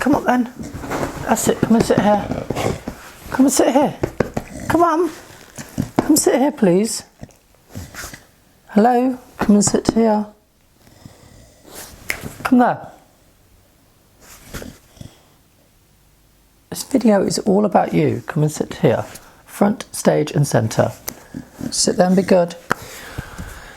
Come on then. That's it. Come and sit here. Come and sit here. Come on. Come sit here, please. Hello. Come and sit here. Come there. This video is all about you. Come and sit here. Front, stage and centre. Sit there and be good.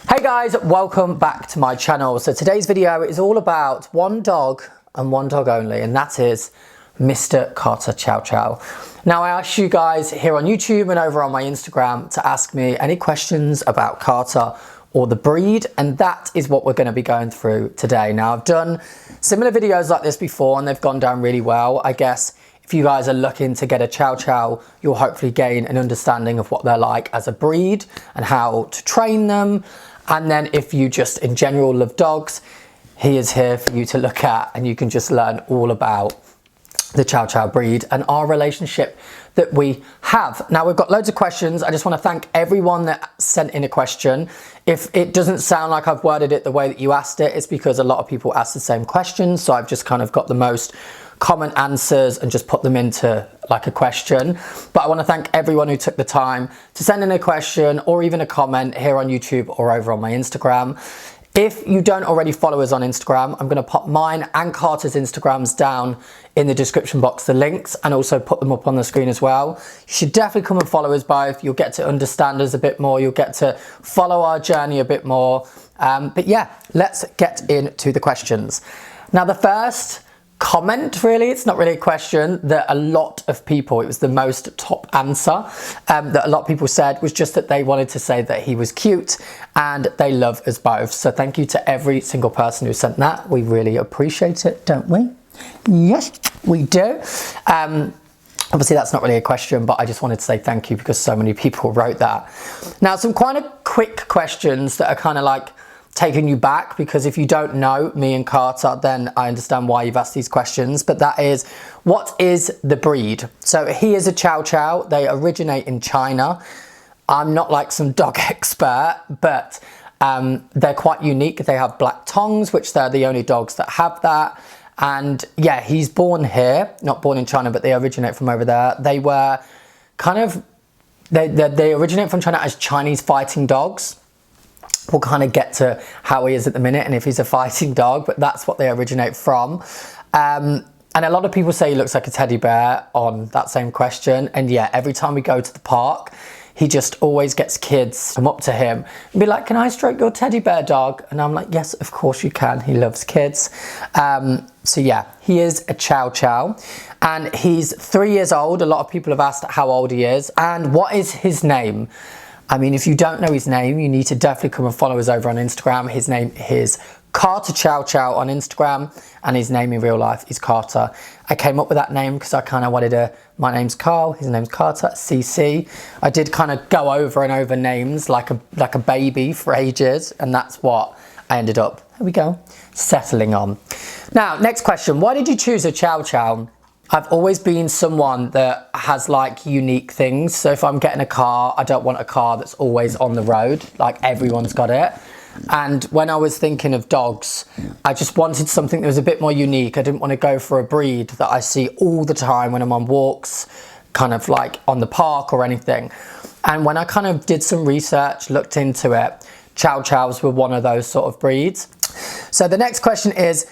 Hey guys, welcome back to my channel. So today's video is all about one dog and one dog only, and that is Mr. Carter Chow Chow. Now I asked you guys here on YouTube and over on my Instagram to ask me any questions about Carter or the breed, and that is what we're going to be going through today. Now I've done similar videos like this before and they've gone down really well. I guess if you guys are looking to get a Chow Chow, you'll hopefully gain an understanding of what they're like as a breed and how to train them. And then if you just in general love dogs, he is here for you to look at and you can just learn all about the Chow Chow breed and our relationship that we have. Now we've got loads of questions. I just want to thank everyone that sent in a question. If it doesn't sound like I've worded it the way that you asked it, it's because a lot of people ask the same questions. So I've just kind of got the most common answers and just put them into like a question. But I want to thank everyone who took the time to send in a question or even a comment here on YouTube or over on my Instagram. If you don't already follow us on Instagram, I'm going to pop mine and Carter's Instagrams down in the description box, the links, and also put them up on the screen as well. You should definitely come and follow us both. You'll get to understand us a bit more. You'll get to follow our journey a bit more. But yeah, let's get into the questions. Now the first comment, really, it's not really a question, that a lot of people, it was the most top answer that a lot of people said was just that they wanted to say that he was cute and they love us both. So thank you to every single person who sent that. We really appreciate it, don't we? Yes, we do. Obviously that's not really a question, but I just wanted to say thank you because so many people wrote that. Now some kind of quick questions that are kind of like taking you back, because if you don't know me and Carter, then I understand why you've asked these questions. But that is, what is the breed? So he is a Chow Chow. They originate in China. I'm not like some dog expert, but they're quite unique. They have black tongues, which they're the only dogs that have that. And yeah, he's born here, not born in China, but they originate from over there. They were kind of, they originate from China as Chinese fighting dogs. We'll kind of get to how he is at the minute and if he's a fighting dog, but that's what they originate from. And a lot of people say he looks like a teddy bear on that same question. And yeah, every time we go to the park, he just always gets kids come up to him and be like, can I stroke your teddy bear, dog? And I'm like, yes, of course you can. He loves kids. So yeah, he is a Chow Chow and he's 3 years old. A lot of people have asked how old he is and what is his name. I mean, if you don't know his name, you need to definitely come and follow us over on Instagram. His name is Carter Chow Chow on Instagram, and his name in real life is Carter. I came up with that name because I kind of wanted my name's Carl, his name's Carter, CC. I did kind of go over and over names like a baby for ages, and that's what I ended up, here we go, settling on. Now, next question, why did you choose a Chow Chow? I've always been someone that has like unique things. So if I'm getting a car, I don't want a car that's always on the road, like everyone's got it. And when I was thinking of dogs, I just wanted something that was a bit more unique. I didn't want to go for a breed that I see all the time when I'm on walks, kind of like on the park or anything. And when I kind of did some research, looked into it, Chow Chows were one of those sort of breeds. So the next question is,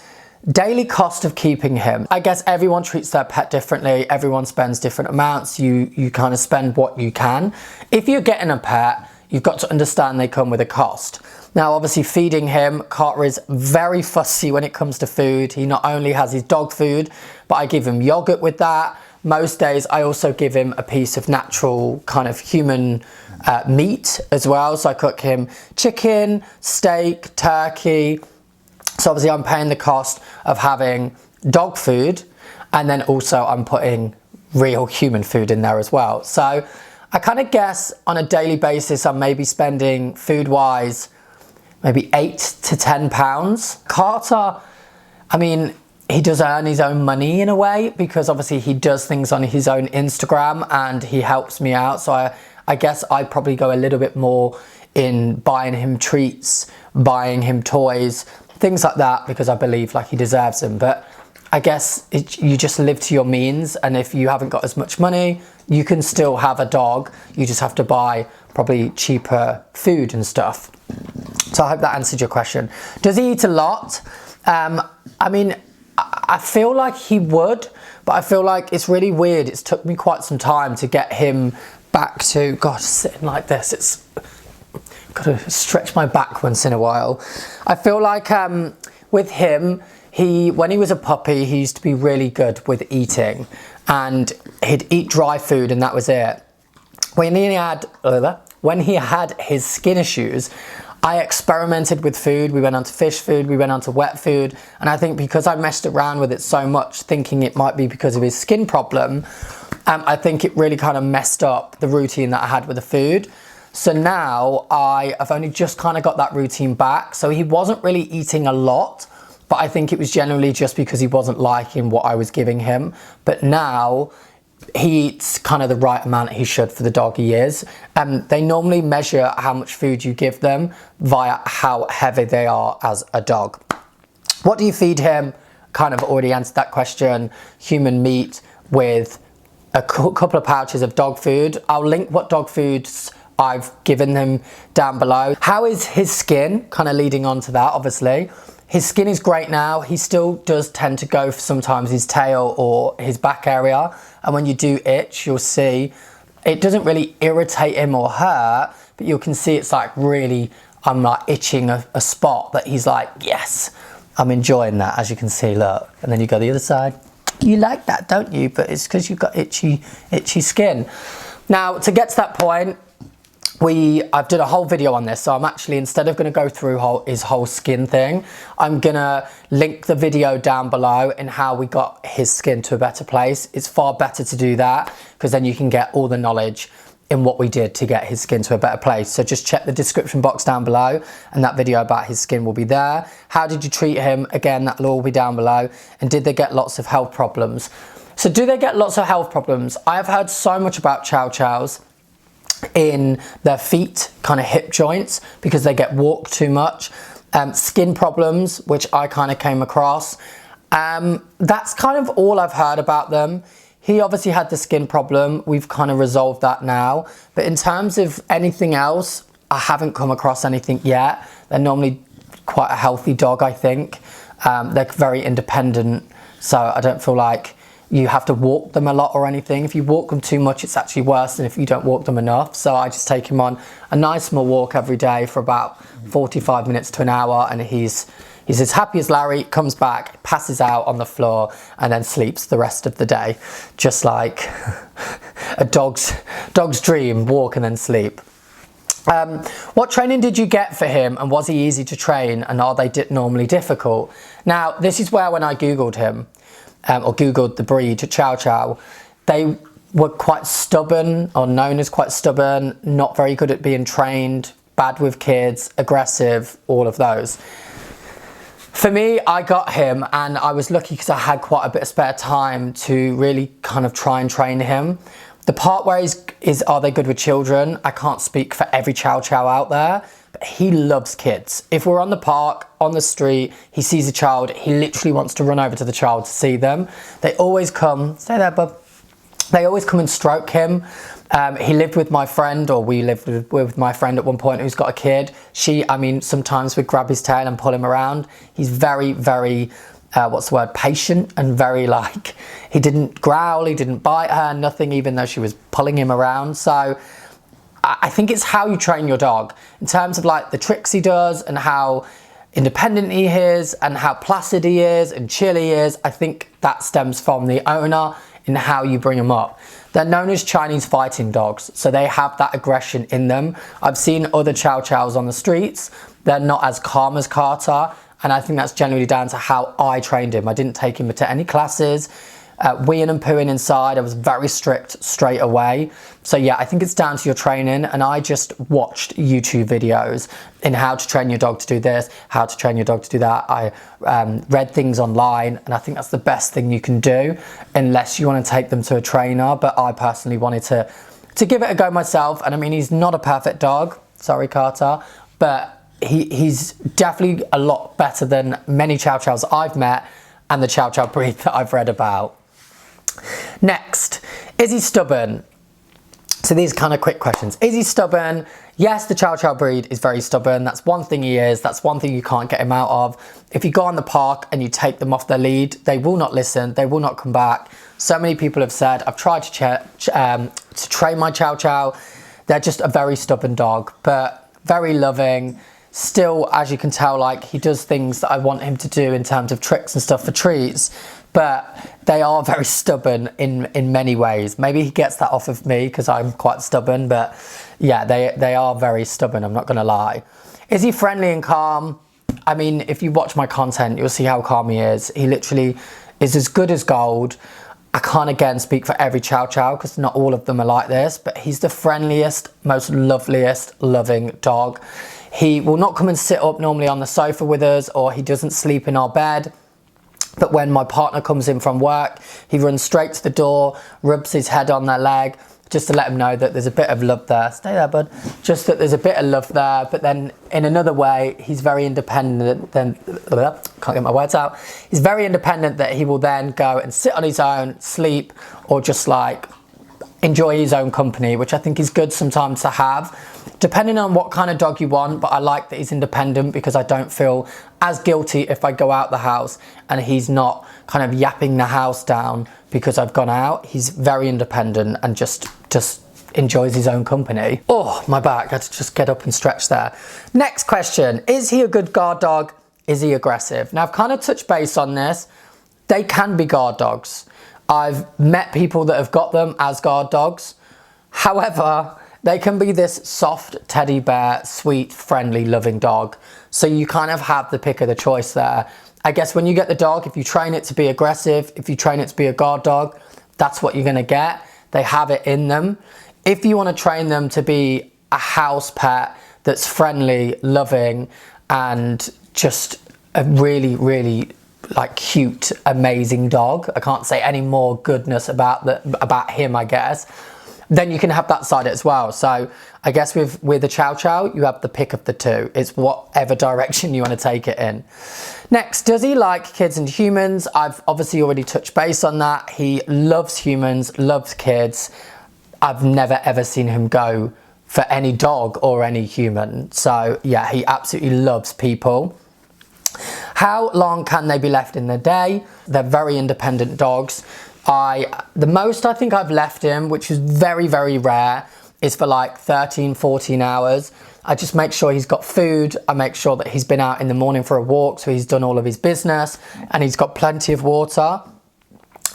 daily cost of keeping him. I guess everyone treats their pet differently. Everyone spends different amounts. You kind of spend what you can. If you're getting a pet, you've got to understand they come with a cost. Now, obviously feeding him, Carter is very fussy when it comes to food. He not only has his dog food, but I give him yogurt with that. Most days I also give him a piece of natural kind of human meat as well. So I cook him chicken, steak, turkey. So obviously I'm paying the cost of having dog food, and then also I'm putting real human food in there as well. So I kind of guess on a daily basis I'm maybe spending food wise maybe £8 to £10. Carter, I mean, he does earn his own money in a way, because obviously he does things on his own Instagram and he helps me out. So I guess I probably go a little bit more in buying him treats, buying him toys, things like that, because I believe like he deserves them. But I guess you just live to your means, and if you haven't got as much money, you can still have a dog. You just have to buy probably cheaper food and stuff. So I hope that answered your question. Does he eat a lot? I mean, I feel like he would, but I feel like it's really weird. It's took me quite some time to get him back to, God, sitting like this. It's got to stretch my back once in a while. I feel like with him, when he was a puppy, he used to be really good with eating, and he'd eat dry food and that was it. When he had his skin issues, I experimented with food. We went on to fish food, we went on to wet food, and I think because I messed around with it so much, thinking it might be because of his skin problem, I think it really kind of messed up the routine that I had with the food. So now I've only just kind of got that routine back. So he wasn't really eating a lot, but I think it was generally just because he wasn't liking what I was giving him. But now he eats kind of the right amount he should for the dog he is. They normally measure how much food you give them via how heavy they are as a dog. What do you feed him? Kind of already answered that question. Human meat with a couple of pouches of dog food. I'll link what dog foods I've given them down below. How is his skin? Kind of leading on to that, obviously. His skin is great now. He still does tend to go for sometimes his tail or his back area. And when you do itch, you'll see it doesn't really irritate him or hurt, but you can see it's like really, I'm like itching a spot that he's like, yes, I'm enjoying that, as you can see, look. And then you go the other side. You like that, don't you? But it's because you've got itchy skin. Now, to get to that point, I've done a whole video on this, so I'm actually, instead of going to go through his whole skin thing, I'm going to link the video down below in how we got his skin to a better place. It's far better to do that, because then you can get all the knowledge in what we did to get his skin to a better place. So just check the description box down below, and that video about his skin will be there. How did you treat him? Again, that'll all be down below. And did they get lots of health problems? So do they get lots of health problems? I have heard so much about Chow Chows in their feet, kind of hip joints, because they get walked too much. Skin problems, which I kind of came across. That's kind of all I've heard about them. He obviously had the skin problem. We've kind of resolved that now. But in terms of anything else, I haven't come across anything yet. They're normally quite a healthy dog, I think. They're very independent, so I don't feel like you have to walk them a lot or anything. If you walk them too much, it's actually worse than if you don't walk them enough. So I just take him on a nice small walk every day for about 45 minutes to an hour, and he's as happy as Larry, comes back, passes out on the floor, and then sleeps the rest of the day. Just like a dog's dream, walk and then sleep. What training did you get for him, and was he easy to train, and are they normally difficult? Now, this is where when I Googled him, or Googled the breed, Chow Chow, they were quite stubborn, or known as quite stubborn, not very good at being trained, bad with kids, aggressive, all of those. For me, I got him, and I was lucky because I had quite a bit of spare time to really kind of try and train him. The part where are they good with children? I can't speak for every Chow Chow out there, but he loves kids. If we're on the park, on the street, he sees a child, he literally wants to run over to the child to see them. They always come, stay there, bub. They always come and stroke him. He lived with my friend, or we lived with my friend at one point who's got a kid. Sometimes we'd grab his tail and pull him around. He's very, very, patient, and very he didn't growl, he didn't bite her, nothing, even though she was pulling him around. So I think it's how you train your dog in terms of the tricks he does and how independent he is and how placid he is and chill he is. I think that stems from the owner in how you bring them up. They're known as Chinese fighting dogs, so they have that aggression in them. I've seen other Chow Chows on the streets. They're not as calm as Carter, and I think that's generally down to how I trained him. I didn't take him to any classes. Weeing and pooing inside, I was very strict straight away. So yeah, I think it's down to your training, and I just watched YouTube videos in how to train your dog to do this, how to train your dog to do that. I read things online, and I think that's the best thing you can do, unless you want to take them to a trainer. But I personally wanted to give it a go myself, and I mean, he's not a perfect dog, sorry Carter, but he's definitely a lot better than many Chow Chows I've met. and the Chow Chow breed that I've read about. Next, is he stubborn? So these are kind of quick questions. Is he stubborn? Yes, the Chow Chow breed is very stubborn. That's one thing he is. That's one thing you can't get him out of. If you go on the park and you take them off their lead, they will not listen. They will not come back. So many people have said, I've tried to train my Chow Chow. They're just a very stubborn dog, but very loving. Still, as you can tell, like, he does things that I want him to do in terms of tricks and stuff for treats, but they are very stubborn in many ways. Maybe he gets that off of me because I'm quite stubborn, but yeah, they are very stubborn, I'm not gonna lie. Is he friendly and calm? I mean, if you watch my content, you'll see how calm he is. He literally is as good as gold. I can't again speak for every Chow Chow because not all of them are like this, but he's the friendliest, most loveliest, loving dog. He will not come and sit up normally on the sofa with us, or he doesn't sleep in our bed. But when my partner comes in from work, he runs straight to the door, rubs his head on their leg, just to let him know that there's a bit of love there. Stay there, bud. Just that there's a bit of love there. But then in another way, he's very independent. Then, can't get my words out. He's very independent that he will then go and sit on his own, sleep, or just like enjoy his own company, which I think is good sometimes to have, depending on what kind of dog you want. But I like that he's independent because I don't feel as guilty if I go out the house and he's not kind of yapping the house down because I've gone out. He's very independent and just enjoys his own company. Oh, my back, I had to just get up and stretch there. Next question, is he a good guard dog? Is he aggressive? Now, I've kind of touched base on this. They can be guard dogs. I've met people that have got them as guard dogs. However, they can be this soft teddy bear, sweet, friendly, loving dog. So you kind of have the pick of the choice there. I guess when you get the dog, if you train it to be aggressive, if you train it to be a guard dog, that's what you're gonna get. They have it in them. If you wanna train them to be a house pet that's friendly, loving, and just a really, really like cute, amazing dog, I can't say any more goodness about him, I guess, then you can have that side as well. So I guess with the Chow Chow, you have the pick of the two. It's whatever direction you want to take it in. Next, does he like kids and humans? I've obviously already touched base on that. He loves humans, loves kids. I've never ever seen him go for any dog or any human. So yeah, he absolutely loves people. How long can they be left in the day? They're very independent dogs. The most I think I've left him, which is very, very rare, is for like 13, 14 hours. I just make sure he's got food. I make sure that he's been out in the morning for a walk, so he's done all of his business and he's got plenty of water.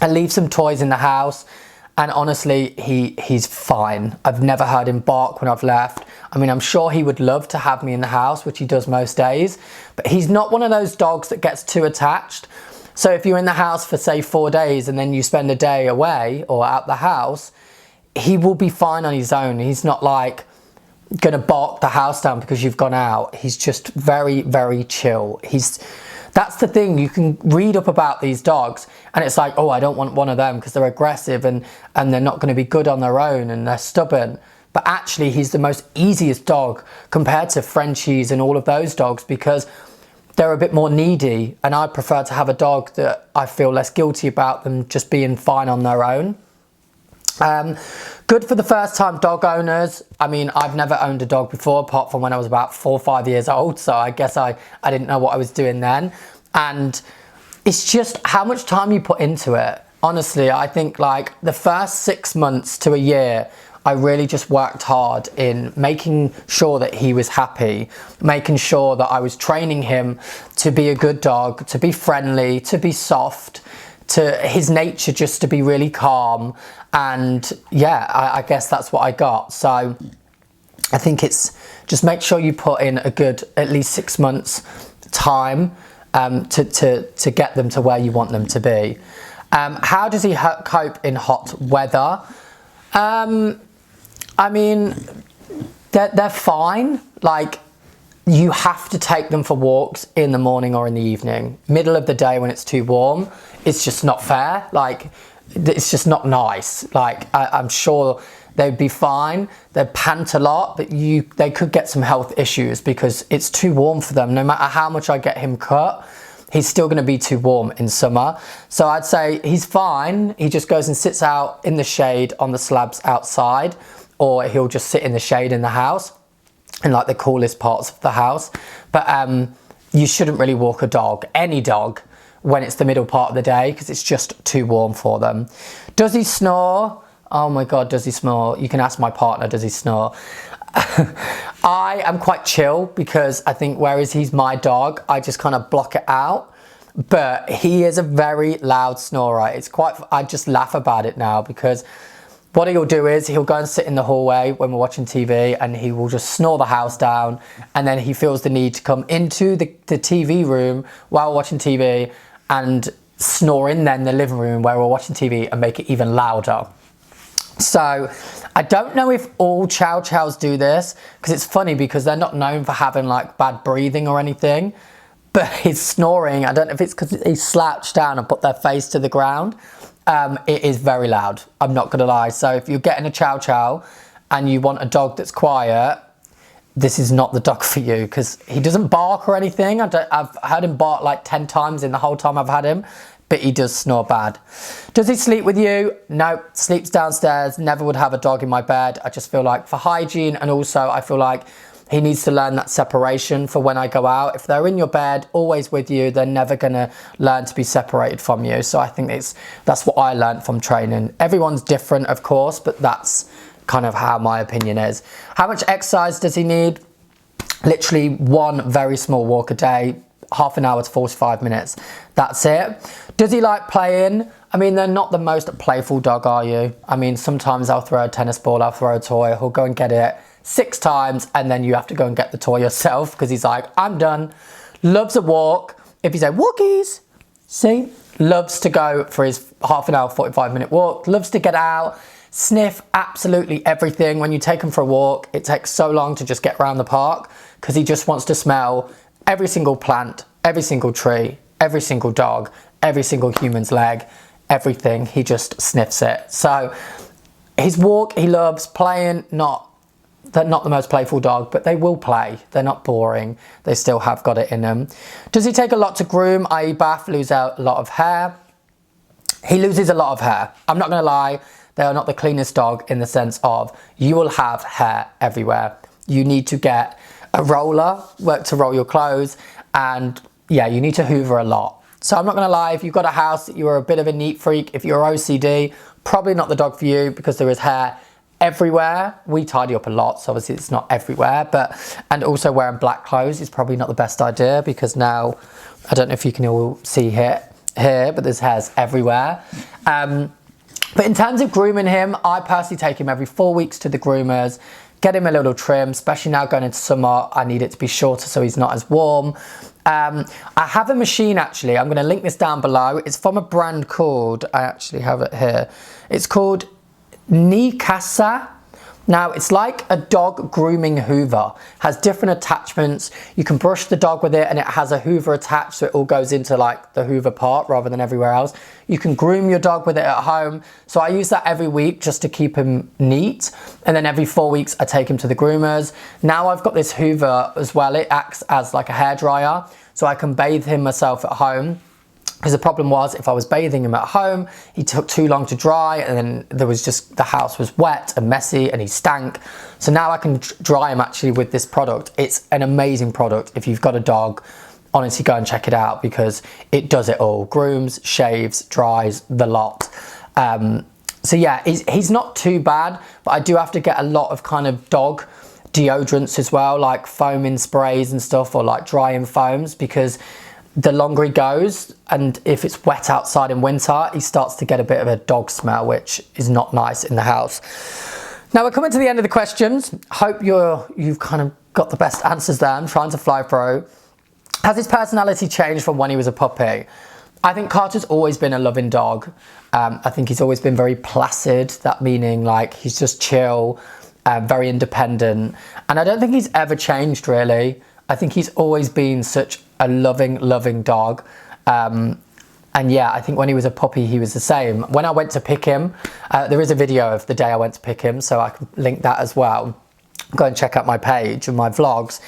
I leave some toys in the house, and honestly, he's fine. I've never heard him bark when I've left. I mean, I'm sure he would love to have me in the house, which he does most days, but he's not one of those dogs that gets too attached. So if you're in the house for say 4 days and then you spend a day away or out the house, he will be fine on his own. He's not like gonna bark the house down because you've gone out. He's just very, very chill. That's the thing, you can read up about these dogs and it's like, oh, I don't want one of them because they're aggressive and they're not gonna be good on their own and they're stubborn. But actually he's the most easiest dog compared to Frenchies and all of those dogs because they're a bit more needy, and I prefer to have a dog that I feel less guilty about them just being fine on their own. Good for the first time dog owners. I mean, I've never owned a dog before apart from when I was about 4 or 5 years old, so I guess I didn't know what I was doing then. And it's just how much time you put into it. Honestly, I think like the first 6 months to a year, I really just worked hard in making sure that he was happy, making sure that I was training him to be a good dog, to be friendly, to be soft, to his nature just to be really calm. And yeah, I guess that's what I got. So I think it's just make sure you put in a good at least 6 months time to get them to where you want them to be. How does he cope in hot weather? I mean, they're fine. Like, you have to take them for walks in the morning or in the evening. Middle of the day when it's too warm, it's just not fair. Like, it's just not nice. Like, I'm sure they'd be fine. They pant a lot, but they could get some health issues because it's too warm for them. No matter how much I get him cut, he's still going to be too warm in summer. So I'd say he's fine. He just goes and sits out in the shade on the slabs outside, or he'll just sit in the shade in the house, in like the coolest parts of the house. But you shouldn't really walk a dog, any dog, when it's the middle part of the day, because it's just too warm for them. Does he snore? Oh my God, does he snore? You can ask my partner, does he snore? I am quite chill, because I think whereas he's my dog, I just kind of block it out. But he is a very loud snorer. It's quite, I just laugh about it now, because what he'll do is he'll go and sit in the hallway when we're watching TV, and he will just snore the house down, and then he feels the need to come into the TV room while we're watching TV and snore in then the living room where we're watching TV and make it even louder. So I don't know if all Chow Chows do this, because it's funny because they're not known for having like bad breathing or anything, but his snoring, I don't know if it's because he slouched down and put their face to the ground. It is very loud, I'm not gonna lie. So if you're getting a Chow Chow and you want a dog that's quiet, this is not the dog for you, because he doesn't bark or anything. I've had him bark like 10 times in the whole time I've had him, but he does snore bad. Does he sleep with you? No, sleeps downstairs. Never would have a dog in my bed. I just feel like for hygiene, and also I feel like he needs to learn that separation for when I go out. If they're in your bed, always with you, they're never gonna learn to be separated from you. So I think that's what I learned from training. Everyone's different, of course, but that's kind of how my opinion is. How much exercise does he need? Literally one very small walk a day, half an hour to 45 minutes. That's it. Does he like playing? I mean, they're not the most playful dog, are you? I mean, sometimes I'll throw a tennis ball, I'll throw a toy, he'll go and get it 6 times, and then you have to go and get the toy yourself, because he's like, I'm done. Loves a walk. If you say, walkies, see? Loves to go for his half an hour, 45-minute walk. Loves to get out, sniff absolutely everything. When you take him for a walk, it takes so long to just get around the park, because he just wants to smell every single plant, every single tree, every single dog, every single human's leg, everything. He just sniffs it. So his walk, he loves playing. They're not the most playful dog, but they will play. They're not boring. They still have got it in them. Does he take a lot to groom, i.e. bath, lose out a lot of hair? He loses a lot of hair. I'm not gonna lie, they are not the cleanest dog, in the sense of you will have hair everywhere. You need to get a roller, work to roll your clothes, and yeah, you need to hoover a lot. So I'm not gonna lie, if you've got a house that you're a bit of a neat freak, if you're OCD, probably not the dog for you, because there is hair everywhere. We tidy up a lot, so obviously it's not everywhere, and also wearing black clothes is probably not the best idea, because now, I don't know if you can all see here, but there's hairs everywhere. But in terms of grooming him, I personally take him every 4 weeks to the groomers, get him a little trim, especially now going into summer. I need it to be shorter so he's not as warm. I have a machine, actually. I'm going to link this down below. It's from a brand called, I actually have it here. It's called Nikasa. Now, it's like a dog grooming hoover. Has different attachments. You can brush the dog with it, and it has a hoover attached, so it all goes into like the hoover part rather than everywhere else. You can groom your dog with it at home. So I use that every week just to keep him neat. And then every 4 weeks, I take him to the groomers. Now I've got this hoover as well. It acts as like a hairdryer, so I can bathe him myself at home. Because the problem was, if I was bathing him at home, he took too long to dry, and then there was just, the house was wet and messy and he stank. So now I can dry him actually with this product. It's an amazing product. If you've got a dog, honestly go and check it out, because it does it all. Grooms, shaves, dries, the lot. So yeah, he's not too bad, but I do have to get a lot of kind of dog deodorants as well, like foaming sprays and stuff, or like drying foams, because the longer he goes, and if it's wet outside in winter, he starts to get a bit of a dog smell, which is not nice in the house. Now we're coming to the end of the questions. Hope you've kind of got the best answers there. I'm trying to fly through. Has his personality changed from when he was a puppy? I think Carter's always been a loving dog. I think he's always been very placid, that meaning like he's just chill, very independent. And I don't think he's ever changed really. I think he's always been such a loving dog. And yeah, I think when he was a puppy, he was the same. When I went to pick him, there is a video of the day I went to pick him, so I can link that as well. Go and check out my page and my vlogs.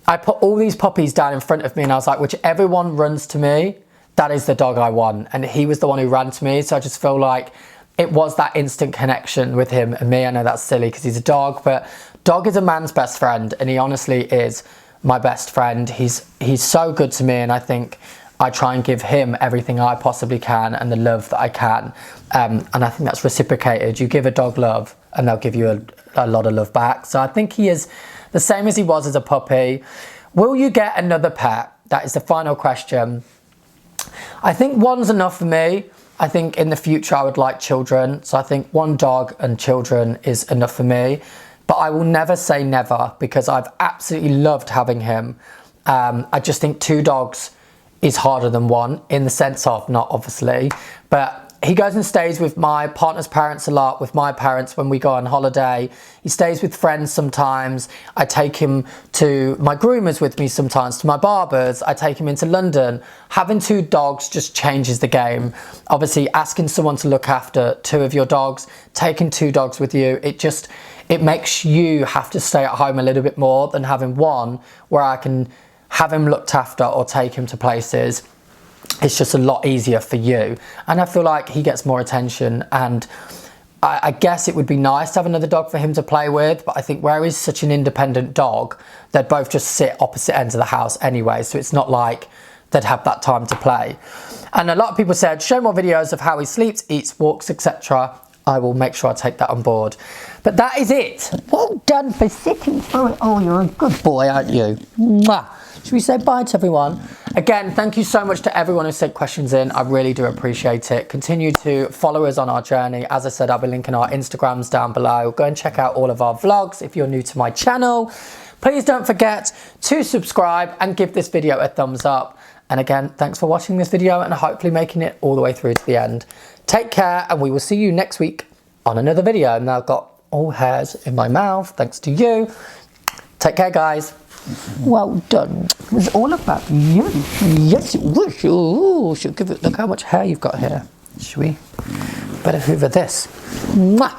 I put all these puppies down in front of me and I was like, whichever one runs to me, that is the dog I want. And he was the one who ran to me. So I just feel like it was that instant connection with him and me. I know that's silly because he's a dog, but dog is a man's best friend, and he honestly is my best friend. He's so good to me, and I think I try and give him everything I possibly can and the love that I can. And I think that's reciprocated. You give a dog love and they'll give you a lot of love back. So I think he is the same as he was as a puppy. Will you get another pet? That is the final question. I think one's enough for me. I think in the future I would like children. So I think one dog and children is enough for me. But I will never say never, because I've absolutely loved having him. I just think 2 dogs is harder than 1, in the sense of, not obviously, but he goes and stays with my partner's parents a lot, with my parents when we go on holiday. He stays with friends sometimes. I take him to my groomers with me sometimes, to my barbers. I take him into London. Having 2 dogs just changes the game. Obviously, asking someone to look after 2 of your dogs, taking 2 dogs with you, it makes you have to stay at home a little bit more than having 1 where I can have him looked after or take him to places. It's just a lot easier for you. And I feel like he gets more attention, and I guess it would be nice to have another dog for him to play with, but I think where he's such an independent dog, they'd both just sit opposite ends of the house anyway, so it's not like they'd have that time to play. And a lot of people said, show more videos of how he sleeps, eats, walks, etc. I will make sure I take that on board. But that is it. Well done for sitting through it. Oh, you're a good boy, aren't you? Mwah. Should we say bye to everyone? Again, thank you so much to everyone who sent questions in. I really do appreciate it. Continue to follow us on our journey. As I said, I'll be linking our Instagrams down below. Go and check out all of our vlogs if you're new to my channel. Please don't forget to subscribe and give this video a thumbs up. And again, thanks for watching this video and hopefully making it all the way through to the end. Take care, and we will see you next week on another video. Now I've got all hairs in my mouth, thanks to you. Take care, guys. Well done. It was all about you. Yes, it was. Oh, should give it. Look how much hair you've got here. Should we? Better hoover this. Mwah.